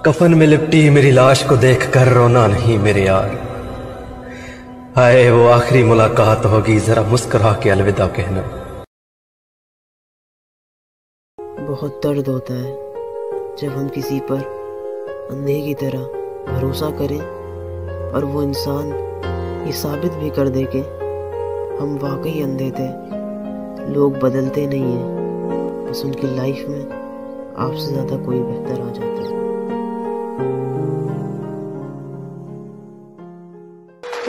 कफन में लिपटी मेरी लाश को देखकर रोना नहीं मेरे यार। हाय वो आखिरी मुलाकात होगी, जरा मुस्कुरा के अलविदा कहना। बहुत दर्द होता है जब हम किसी पर अंधे की तरह भरोसा करें और वो इंसान ये साबित भी कर दे कि हम वाकई अंधे थे। लोग बदलते नहीं हैं, बस उनकी लाइफ में आपसे ज़्यादा कोई बेहतर आ जाता है।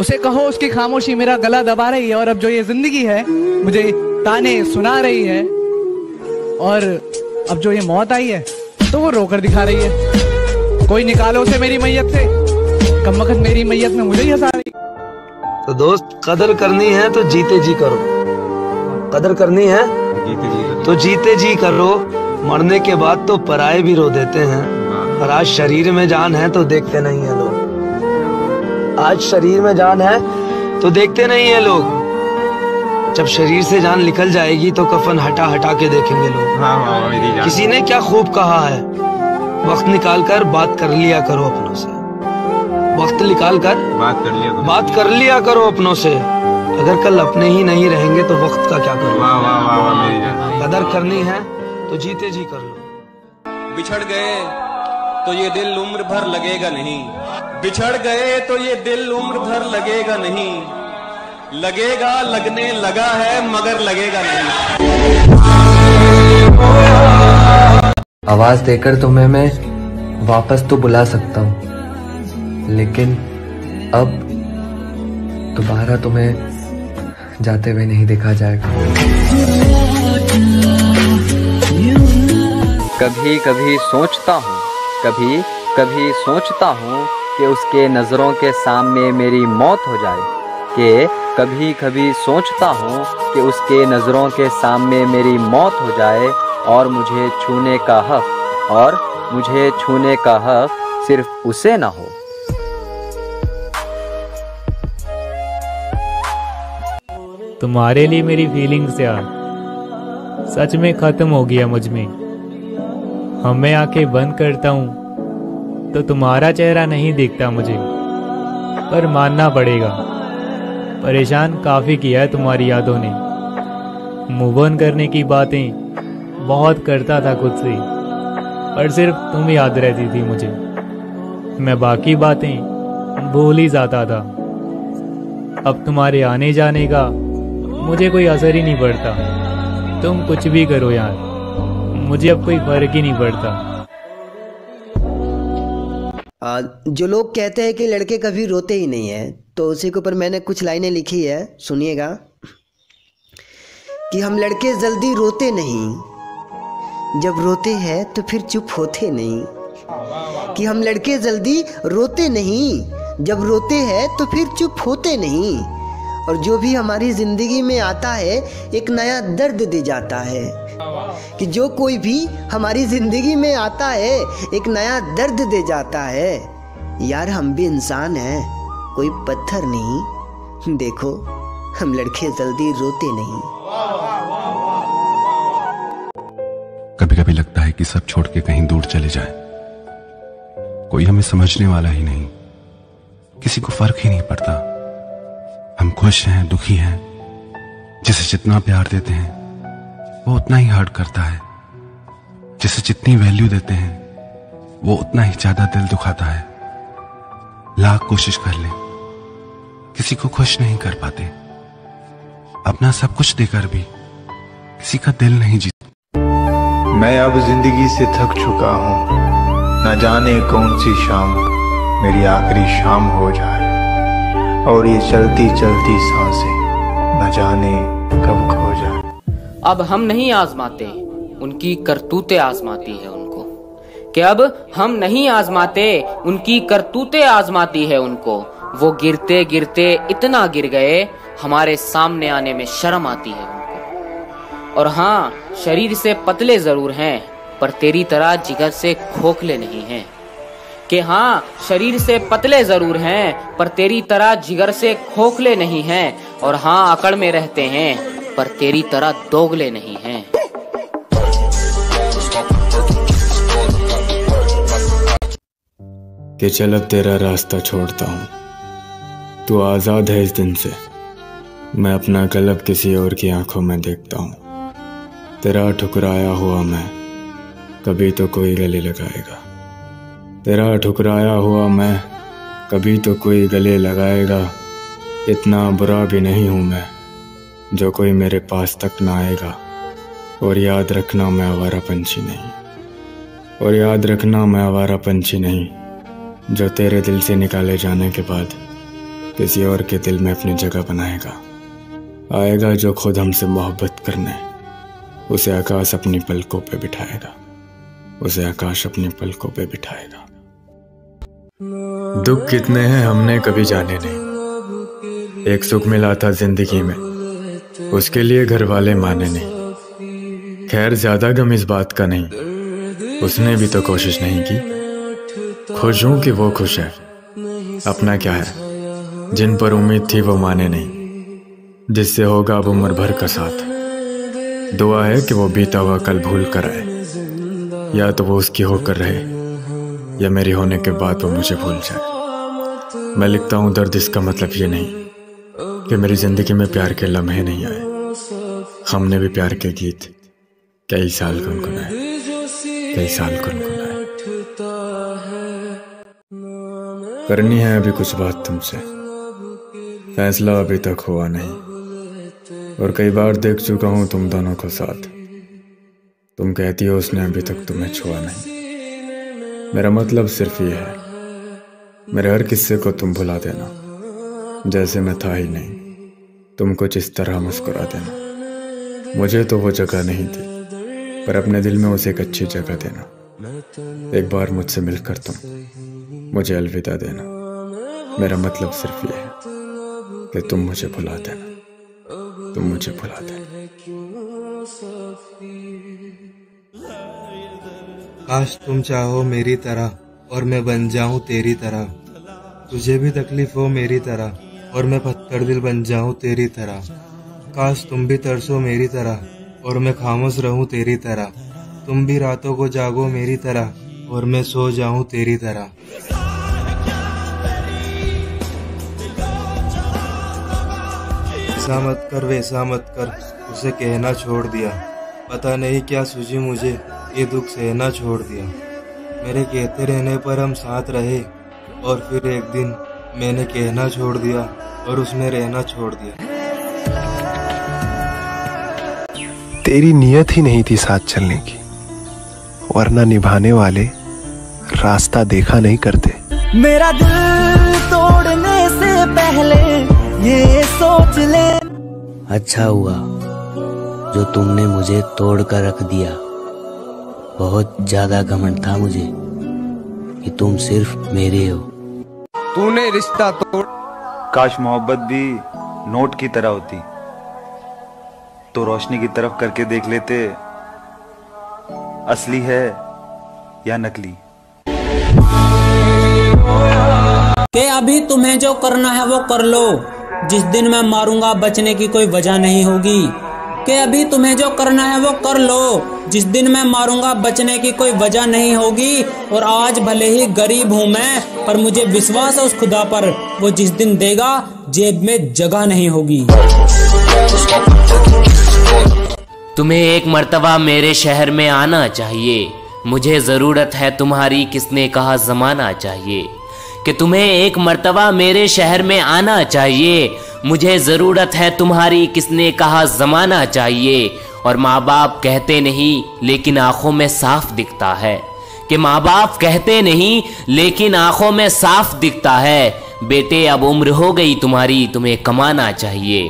उसे कहो उसकी खामोशी मेरा गला दबा रही है, और अब जो ये जिंदगी है मुझे ताने सुना रही है, और अब जो ये मौत आई है तो वो रोकर दिखा रही है। कोई निकालो उसे मेरी मैयत से, कमबख्त मेरी मैयत में मुझे ही हंसा रही। तो दोस्त कदर करनी है तो जीते जी करो, कदर करनी है तो जीते जी करो। मरने के बाद तो पराये भी रो देते हैं, और आज शरीर में जान है तो देखते नहीं है लोग। आज शरीर में जान है तो देखते नहीं है लोग। जब शरीर से जान निकल जाएगी तो कफन हटा हटा के देखेंगे लोग। किसी ने क्या खूब कहा है, वक्त निकाल कर बात कर लिया करो अपनों से। वक्त निकाल कर बात कर लिया करो अपनों से। अगर कल अपने ही नहीं रहेंगे तो वक्त का क्या करो। कदर करनी है तो जीते जी कर लो। बिछड़ गए तो ये दिल उम्र भर लगेगा नहीं, बिछड़ गए तो ये दिल उम्र भर लगेगा नहीं, लगेगा लगने लगा है मगर लगेगा नहीं। आवाज देकर तुम्हें मैं वापस तो बुला सकता हूँ, लेकिन अब दोबारा तुम्हें जाते हुए नहीं देखा जाएगा। कभी कभी सोचता हूँ, कभी कभी सोचता हूँ कि उसके नज़रों के सामने मेरी मौत हो जाए, कि कभी कभी सोचता हूँ कि उसके नज़रों के सामने मेरी मौत हो जाए, और मुझे छूने का हक, और मुझे छूने का हक सिर्फ उसे ना हो। तुम्हारे लिए मेरी फीलिंग्स यार सच में खत्म हो गया मुझ में। मैं आंखें बंद करता हूँ तो तुम्हारा चेहरा नहीं दिखता मुझे, पर मानना पड़ेगा परेशान काफ़ी किया है तुम्हारी यादों ने। मूव ऑन करने की बातें बहुत करता था खुद से, पर सिर्फ तुम याद रहती थी मुझे। मैं बाकी बातें भूल ही जाता था। अब तुम्हारे आने जाने का मुझे कोई असर ही नहीं पड़ता। तुम कुछ भी करो यार, मुझे अब कोई फर्क ही नहीं पड़ता। जो लोग कहते हैं कि लड़के कभी रोते ही नहीं हैं, तो उसी के ऊपर मैंने कुछ लाइनें लिखी है, सुनिएगा। कि हम लड़के जल्दी रोते नहीं, जब रोते हैं तो फिर चुप होते नहीं। कि हम लड़के जल्दी रोते नहीं, जब रोते हैं तो फिर चुप होते नहीं। और जो भी हमारी ज़िंदगी में आता है एक नया दर्द दे जाता है। कि जो कोई भी हमारी ज़िंदगी में आता है एक नया दर्द दे जाता है। यार हम भी इंसान हैं, कोई पत्थर नहीं। देखो हम लड़के जल्दी रोते नहीं। कभी कभी लगता है कि सब छोड़ के कहीं दूर चले जाए, कोई हमें समझने वाला ही नहीं, किसी को फर्क ही नहीं पड़ता। हम खुश हैं, दुखी हैं, जिसे जितना प्यार देते हैं वो उतना ही हर्ट करता है, जिसे जितनी वैल्यू देते हैं वो उतना ही ज्यादा दिल दुखाता है। लाख कोशिश कर ले, किसी को खुश नहीं कर पाते। अपना सब कुछ देकर भी किसी का दिल नहीं जीत। मैं अब जिंदगी से थक चुका हूँ, न जाने कौन सी शाम मेरी आखिरी शाम हो जाए, और ये चलती चलती सांसें न जाने कब खो जाए। अब हम नहीं आजमाते, उनकी करतूतें आजमाती है उनको। कि अब हम नहीं आजमाते, उनकी करतूतें आजमाती है उनको। वो गिरते गिरते इतना गिर गए, हमारे सामने आने में शर्म आती है उनको। और हाँ, शरीर से पतले जरूर हैं, पर तेरी तरह जिगर से खोखले नहीं हैं। कि हाँ, शरीर से पतले जरूर हैं, पर तेरी तरह जिगर से खोखले नहीं हैं। और हाँ, अकड़ में रहते हैं, पर तेरी तरह दोगले नहीं हैं। कि चल अब तेरा रास्ता छोड़ता हूँ। तू आज़ाद है इस दिन से, मैं अपना गलब किसी और की आंखों में देखता हूँ। तेरा ठुकराया हुआ मैं, कभी तो कोई गले लगाएगा। तेरा ठुकराया हुआ मैं, कभी तो कोई गले लगाएगा। इतना बुरा भी नहीं हूँ मैं, जो कोई मेरे पास तक ना आएगा। और याद रखना मैं आवारा पंछी नहीं, और याद रखना मैं आवारा पंछी नहीं, जो तेरे दिल से निकाले जाने के बाद किसी और के दिल में अपनी जगह बनाएगा। आएगा जो खुद हमसे मोहब्बत करने, उसे आकाश अपनी पलकों पे बिठाएगा, उसे आकाश अपनी पलकों पे बिठाएगा। दुख कितने हैं हमने कभी जाने नहीं। एक सुख मिला था जिंदगी में, उसके लिए घर वाले माने नहीं। खैर ज्यादा गम इस बात का नहीं, उसने भी तो कोशिश नहीं की। खुश हूं कि वो खुश है, अपना क्या है। जिन पर उम्मीद थी वो माने नहीं, जिससे होगा अब उम्र भर का साथ। दुआ है कि वो बीता हुआ कल भूल कर आए, या तो वो उसकी होकर रहे, या मेरी होने के बाद वो मुझे भूल जाए। मैं लिखता हूँ दर्द, इसका मतलब ये नहीं कि मेरी जिंदगी में प्यार के लम्हे नहीं आए। हमने भी प्यार के गीत कई साल गुनगुनाए, कई साल गुनगुनाए। करनी है अभी कुछ बात तुमसे, फैसला अभी तक हुआ नहीं। और कई बार देख चुका हूं तुम दोनों को साथ। तुम कहती हो उसने अभी तक तुम्हें छुआ नहीं। मेरा मतलब सिर्फ ये है, मेरे हर किस्से को तुम भुला देना, जैसे मैं था ही नहीं। तुम कुछ इस तरह मुस्कुरा देना। मुझे तो वो जगह नहीं थी, पर अपने दिल में उसे एक अच्छी जगह देना। एक बार मुझसे मिलकर तुम मुझे अलविदा देना। मेरा मतलब सिर्फ ये है कि तुम मुझे भुला देना, तुम मुझे भुला देना। काश तुम चाहो मेरी तरह और मैं बन जाऊं तेरी तरह। तुझे भी तकलीफ हो मेरी तरह और मैं पत्थर दिल बन जाऊं तेरी तरह। काश तुम भी तरसो मेरी तरह और मैं खामोश रहूं तेरी तरह। तुम भी रातों को जागो मेरी तरह और मैं सो जाऊं तेरी तरह। ऐसा मत कर वैसा मत कर, उसे कहना छोड़ दिया। पता नहीं क्या सूझी मुझे, ये दुख सहना छोड़ दिया। मेरे कहते रहने पर हम साथ रहे, और फिर एक दिन मैंने कहना छोड़ दिया और उसमें रहना छोड़ दिया। तेरी नीयत ही नहीं थी साथ चलने की, वरना निभाने वाले रास्ता देखा नहीं करते। मेरा दिल तोड़ने से पहले ये सोच ले। अच्छा हुआ जो तुमने मुझे तोड़ कर रख दिया। बहुत ज्यादा घमंड था मुझे कि तुम सिर्फ मेरे हो। तूने रिश्ता तोड़। काश मोहब्बत भी नोट की तरह होती, तो रोशनी की तरफ करके देख लेते असली है या नकली। कि अभी तुम्हें जो करना है वो कर लो, जिस दिन मैं मारूंगा बचने की कोई वजह नहीं होगी। कि अभी तुम्हें जो करना है वो कर लो, जिस दिन मैं मारूंगा बचने की कोई वजह नहीं होगी। और आज भले ही गरीब हूँ मैं, पर मुझे विश्वास है उस खुदा पर, वो जिस दिन देगा जेब में जगह नहीं होगी। तुम्हें एक मर्तबा मेरे शहर में आना चाहिए, मुझे जरूरत है तुम्हारी किसने कहा जमाना चाहिए। कि तुम्हें एक मर्तबा मेरे शहर में आना चाहिए, मुझे जरूरत है तुम्हारी किसने कहा जमाना चाहिए। और माँ बाप कहते नहीं लेकिन आंखों में साफ दिखता है। कि माँ बाप कहते नहीं लेकिन आंखों में साफ दिखता है। बेटे अब उम्र हो गई तुम्हारी, तुम्हें कमाना चाहिए।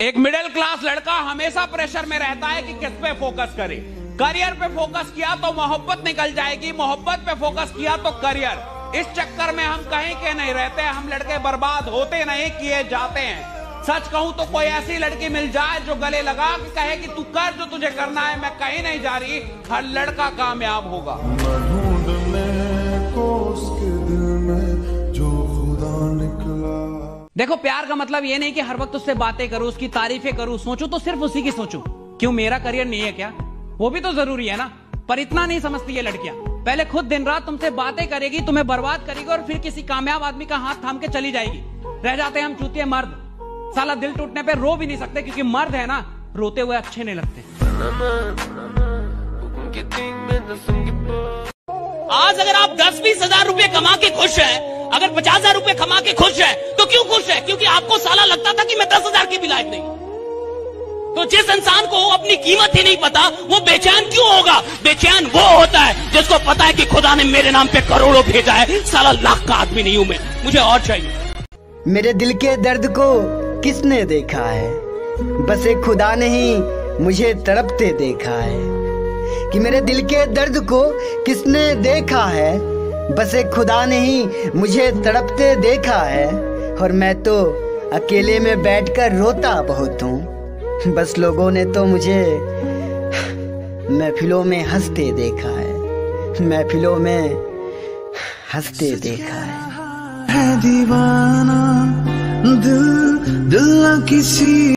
एक मिडिल क्लास लड़का हमेशा प्रेशर में रहता है कि किस पे फोकस करे। करियर पे फोकस किया तो मोहब्बत निकल जाएगी, मोहब्बत पे फोकस किया तो करियर। इस चक्कर में हम कहीं के नहीं रहते, हम लड़के बर्बाद होते नहीं किए जाते हैं। सच कहूं तो कोई ऐसी लड़की मिल जाए जो गले लगा के कहे कि तू कर जो तुझे करना है, मैं कहीं नहीं जा रही, हर लड़का कामयाब होगा। देखो प्यार का मतलब ये नहीं कि हर वक्त उससे बातें करूं, उसकी तारीफें करूं, सोचूं तो सिर्फ उसी की सोचूं। क्यों, मेरा करियर नहीं है क्या? वो भी तो जरूरी है ना। पर इतना नहीं समझती ये लड़कियां। पहले खुद दिन रात तुमसे बातें करेगी, तुम्हें बर्बाद करेगी और फिर किसी कामयाब आदमी का हाथ थाम के चली जाएगी। रह जाते हैं हम चूतिए मर्द, साला दिल टूटने पे रो भी नहीं सकते, क्योंकि मर्द है ना, रोते हुए अच्छे नहीं लगते। आज अगर आप 10-20 हजार रुपए कमा के खुश हैं, अगर 50,000 रुपए कमा के खुश है, तो क्यों खुश है? क्योंकि आपको साला लगता था कि मैं 10,000 की भी लायक नहीं। तो जिस इंसान को अपनी कीमत ही नहीं पता, वो बेचैन क्यों होगा? बेचैन वो होता है जिसको पता है कि खुदा ने मेरे नाम पे करोड़ों भेजा है, साला लाख का आदमी नहीं हूं मैं, मुझे और चाहिए। मेरे दिल के दर्द को किसने देखा है? बस एक खुदा ने ही मुझे तड़पते देखा है। कि मेरे दिल के दर्द को किसने देखा है? बस एक खुदा ने ही मुझे तड़पते देखा है। और मैं तो अकेले में बैठकर रोता बहुत हूँ, बस लोगों ने तो मुझे महफिलों में हंसते देखा है, महफिलों में हंसते देखा है। दीवाना दिल दिल किसी